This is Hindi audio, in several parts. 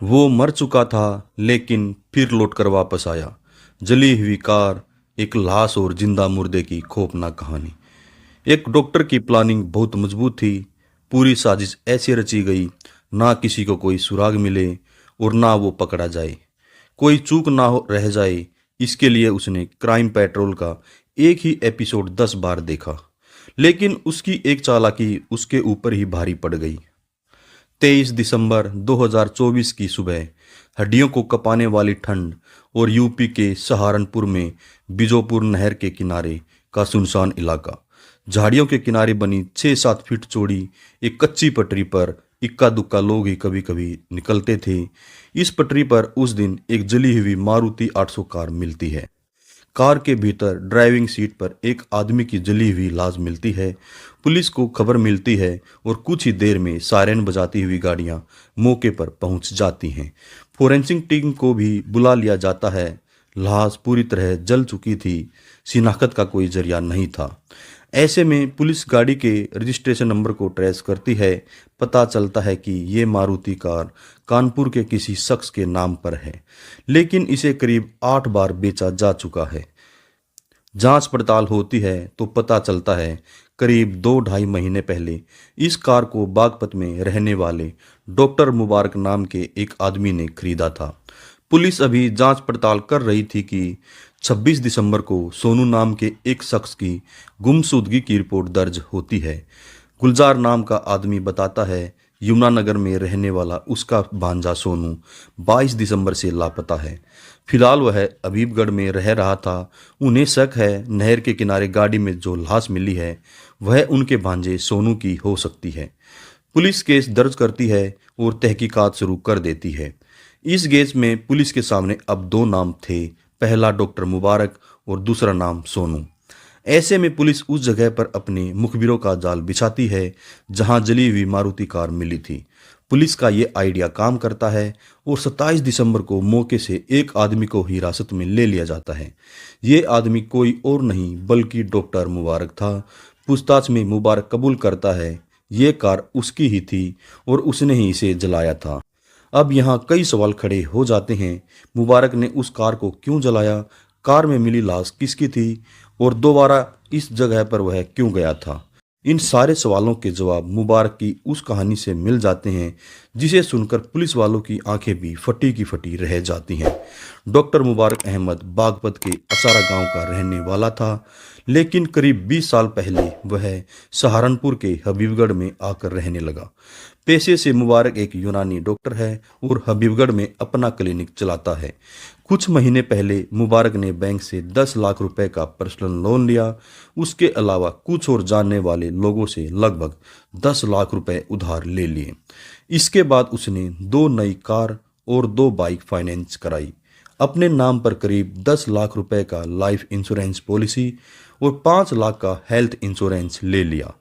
वो मर चुका था लेकिन फिर लौटकर वापस आया। जली हुई कार, एक लाश और जिंदा मुर्दे की खौफनाक कहानी। एक डॉक्टर की प्लानिंग बहुत मजबूत थी। पूरी साजिश ऐसे रची गई, ना किसी को कोई सुराग मिले और ना वो पकड़ा जाए, कोई चूक ना हो रह जाए। इसके लिए उसने क्राइम पेट्रोल का एक ही एपिसोड 10 बार देखा। लेकिन उसकी एक चालाकी उसके ऊपर ही भारी पड़ गई। 23 दिसंबर 2024 की सुबह, हड्डियों को कपाने वाली ठंड और यूपी के सहारनपुर में बिजोपुर नहर के किनारे का सुनसान इलाका। झाड़ियों के किनारे बनी 6-7 फीट चौड़ी एक कच्ची पटरी पर इक्का दुक्का लोग ही कभी कभी निकलते थे। इस पटरी पर उस दिन एक जली हुई मारुति 800 कार मिलती है। कार के भीतर ड्राइविंग सीट पर एक आदमी की जली हुई लाश मिलती है। पुलिस को खबर मिलती है और कुछ ही देर में सायरन बजाती हुई गाड़ियां मौके पर पहुंच जाती हैं। फोरेंसिक टीम को भी बुला लिया जाता है। लाश पूरी तरह जल चुकी थी, शिनाख्त का कोई जरिया नहीं था। ऐसे में पुलिस गाड़ी के रजिस्ट्रेशन नंबर को ट्रेस करती है। पता चलता है कि ये मारुति कार कानपुर के किसी शख्स के नाम पर है, लेकिन इसे करीब 8 बार बेचा जा चुका है। जांच पड़ताल होती है तो पता चलता है करीब 2-2.5 महीने पहले इस कार को बागपत में रहने वाले डॉक्टर मुबारक नाम के एक आदमी ने खरीदा था। पुलिस अभी जांच पड़ताल कर रही थी कि 26 दिसंबर को सोनू नाम के एक शख्स की गुमशुदगी की रिपोर्ट दर्ज होती है। गुलजार नाम का आदमी बताता है यमुनानगर में रहने वाला उसका भांजा सोनू 22 दिसंबर से लापता है। फिलहाल वह हबीबगढ़ में रह रहा था। उन्हें शक है नहर के किनारे गाड़ी में जो लाश मिली है वह उनके भांजे सोनू की हो सकती है। पुलिस केस दर्ज करती है और तहकीकात शुरू कर देती है। इस केस में पुलिस के सामने अब दो नाम थे, पहला डॉक्टर मुबारक और दूसरा नाम सोनू। ऐसे में पुलिस उस जगह पर अपने मुखबिरों का जाल बिछाती है जहां जली हुई मारुति कार मिली थी। पुलिस का ये आइडिया काम करता है और 27 दिसंबर को मौके से एक आदमी को हिरासत में ले लिया जाता है। ये आदमी कोई और नहीं बल्कि डॉक्टर मुबारक था। पूछताछ में मुबारक कबूल करता है ये कार उसकी ही थी और उसने ही इसे जलाया था। अब यहाँ कई सवाल खड़े हो जाते हैं। मुबारक ने उस कार को क्यों जलाया? कार में मिली लाश किसकी थी और दोबारा इस जगह पर वह क्यों गया था? इन सारे सवालों के जवाब मुबारक की उस कहानी से मिल जाते हैं जिसे सुनकर पुलिस वालों की आंखें भी फटी की फटी रह जाती हैं। डॉक्टर मुबारक अहमद बागपत के असारा गांव का रहने वाला था, लेकिन करीब 20 साल पहले वह सहारनपुर के हबीबगढ़ में आकर रहने लगा। पेशे से मुबारक एक यूनानी डॉक्टर है और हबीबगढ़ में अपना क्लिनिक चलाता है। कुछ महीने पहले मुबारक ने बैंक से 10 लाख रुपए का पर्सनल लोन लिया। उसके अलावा कुछ और जानने वाले लोगों से लगभग 10 लाख रुपए उधार ले लिए। इसके बाद उसने 2 नई कार और 2 बाइक फाइनेंस कराई। अपने नाम पर करीब 10 लाख रुपए का लाइफ इंश्योरेंस पॉलिसी और 5 लाख का हेल्थ इंश्योरेंस ले लिया।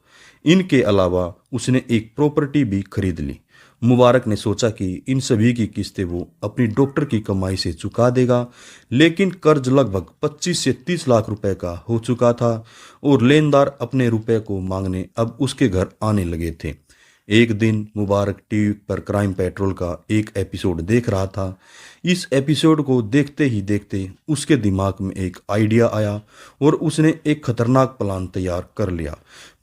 इनके अलावा उसने एक प्रॉपर्टी भी खरीद ली। मुबारक ने सोचा कि इन सभी की किस्तें वो अपनी डॉक्टर की कमाई से चुका देगा, लेकिन कर्ज लगभग 25 से 30 लाख रुपए का हो चुका था और लेनदार अपने रुपए को मांगने अब उसके घर आने लगे थे। एक दिन मुबारक टीवी पर क्राइम पेट्रोल का एक एपिसोड देख रहा था। इस एपिसोड को देखते ही देखते उसके दिमाग में एक आइडिया आया और उसने एक खतरनाक प्लान तैयार कर लिया।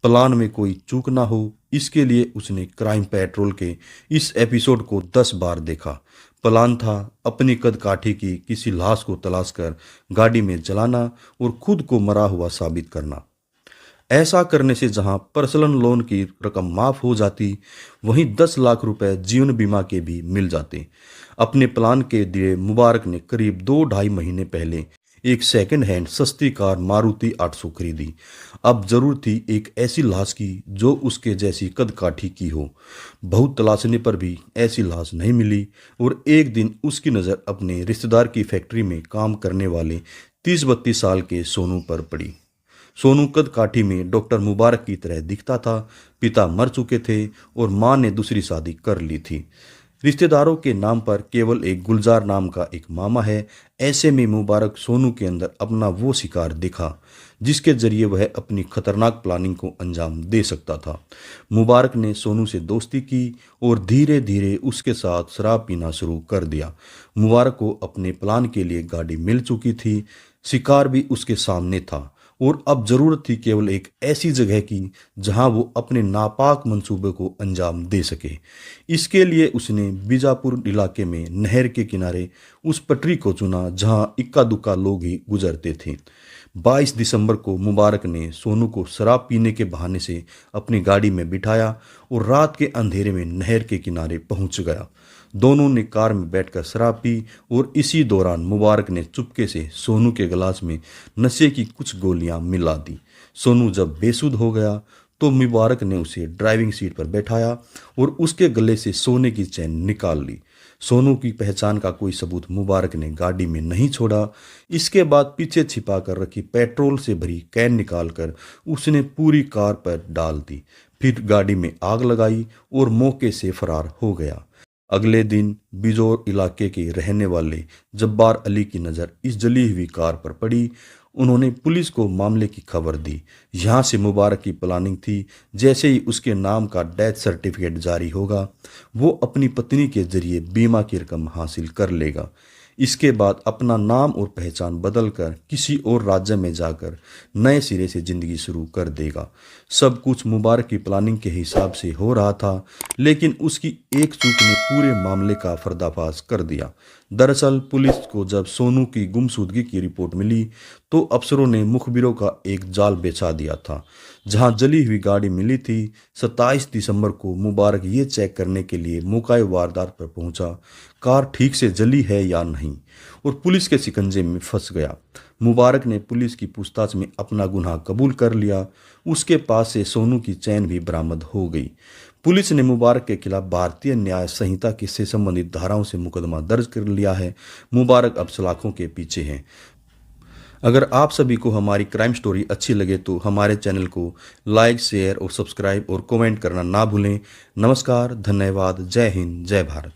प्लान में कोई चूक ना हो, इसके लिए उसने क्राइम पेट्रोल के इस एपिसोड को 10 बार देखा। प्लान था अपनी कदकाठी की किसी लाश को तलाश कर गाड़ी में जलाना और खुद को मरा हुआ साबित करना। ऐसा करने से जहां पर्सनल लोन की रकम माफ हो जाती, वहीं 10 लाख रुपए जीवन बीमा के भी मिल जाते। अपने प्लान के लिए मुबारक ने करीब 2-2.5 महीने पहले एक सेकंड हैंड सस्ती कार मारुति 800 खरीदी। अब जरूर थी एक ऐसी लाश की जो उसके जैसी कदकाठी की हो। बहुत तलाशने पर भी ऐसी लाश नहीं मिली और एक दिन उसकी नज़र अपने रिश्तेदार की फैक्ट्री में काम करने वाले 30-32 साल के सोनू पर पड़ी। सोनू कदकाठी में डॉक्टर मुबारक की तरह दिखता था। पिता मर चुके थे और मां ने दूसरी शादी कर ली थी। रिश्तेदारों के नाम पर केवल एक गुलजार नाम का एक मामा है। ऐसे में मुबारक सोनू के अंदर अपना वो शिकार देखा जिसके जरिए वह अपनी खतरनाक प्लानिंग को अंजाम दे सकता था। मुबारक ने सोनू से दोस्ती की और धीरे धीरे उसके साथ शराब पीना शुरू कर दिया। मुबारक को अपने प्लान के लिए गाड़ी मिल चुकी थी, शिकार भी उसके सामने था और अब जरूरत थी केवल एक ऐसी जगह की जहां वो अपने नापाक मंसूबे को अंजाम दे सके। इसके लिए उसने बीजापुर इलाके में नहर के किनारे उस पटरी को चुना जहां इक्का दुक्का लोग ही गुजरते थे। 22 दिसंबर को मुबारक ने सोनू को शराब पीने के बहाने से अपनी गाड़ी में बिठाया और रात के अंधेरे में नहर के किनारे पहुंच गया। दोनों ने कार में बैठकर शराब पी और इसी दौरान मुबारक ने चुपके से सोनू के गिलास में नशे की कुछ गोलियां मिला दी। सोनू जब बेसुध हो गया तो मुबारक ने उसे ड्राइविंग सीट पर बैठाया और उसके गले से सोने की चैन निकाल ली। सोनू की पहचान का कोई सबूत मुबारक ने गाड़ी में नहीं छोड़ा। इसके बाद पीछे छिपा कर रखी पेट्रोल से भरी कैन निकालकर उसने पूरी कार पर डाल दी, फिर गाड़ी में आग लगाई और मौके से फरार हो गया। अगले दिन बिजौर इलाके के रहने वाले जब्बार अली की नज़र इस जली हुई कार पर पड़ी। उन्होंने पुलिस को मामले की खबर दी। यहाँ से मुबारक की प्लानिंग थी, जैसे ही उसके नाम का डेथ सर्टिफिकेट जारी होगा वो अपनी पत्नी के जरिए बीमा की रकम हासिल कर लेगा। इसके बाद अपना नाम और पहचान बदलकर किसी और राज्य में जाकर नए सिरे से जिंदगी शुरू कर देगा। सब कुछ मुबारक की प्लानिंग के हिसाब से हो रहा था, लेकिन उसकी एक चूक ने पूरे मामले का पर्दाफाश कर दिया। दरअसल पुलिस को जब सोनू की गुमशुदगी की रिपोर्ट मिली तो अफसरों ने मुखबिरों का एक जाल बिछा दिया था। जहां जली हुई गाड़ी मिली थी, 27 दिसंबर को मुबारक ये चेक करने के लिए मौके वारदात पर पहुंचा, कार ठीक से जली है या नहीं, और पुलिस के शिकंजे में फंस गया। मुबारक ने पुलिस की पूछताछ में अपना गुनाह कबूल कर लिया। उसके पास से सोनू की चैन भी बरामद हो गई। पुलिस ने मुबारक के खिलाफ भारतीय न्याय संहिता से संबंधित धाराओं से मुकदमा दर्ज कर लिया है। मुबारक अब सलाखों के पीछे हैं। अगर आप सभी को हमारी क्राइम स्टोरी अच्छी लगे तो हमारे चैनल को लाइक, शेयर और सब्सक्राइब और कमेंट करना ना भूलें। नमस्कार, धन्यवाद, जय हिंद, जय भारत।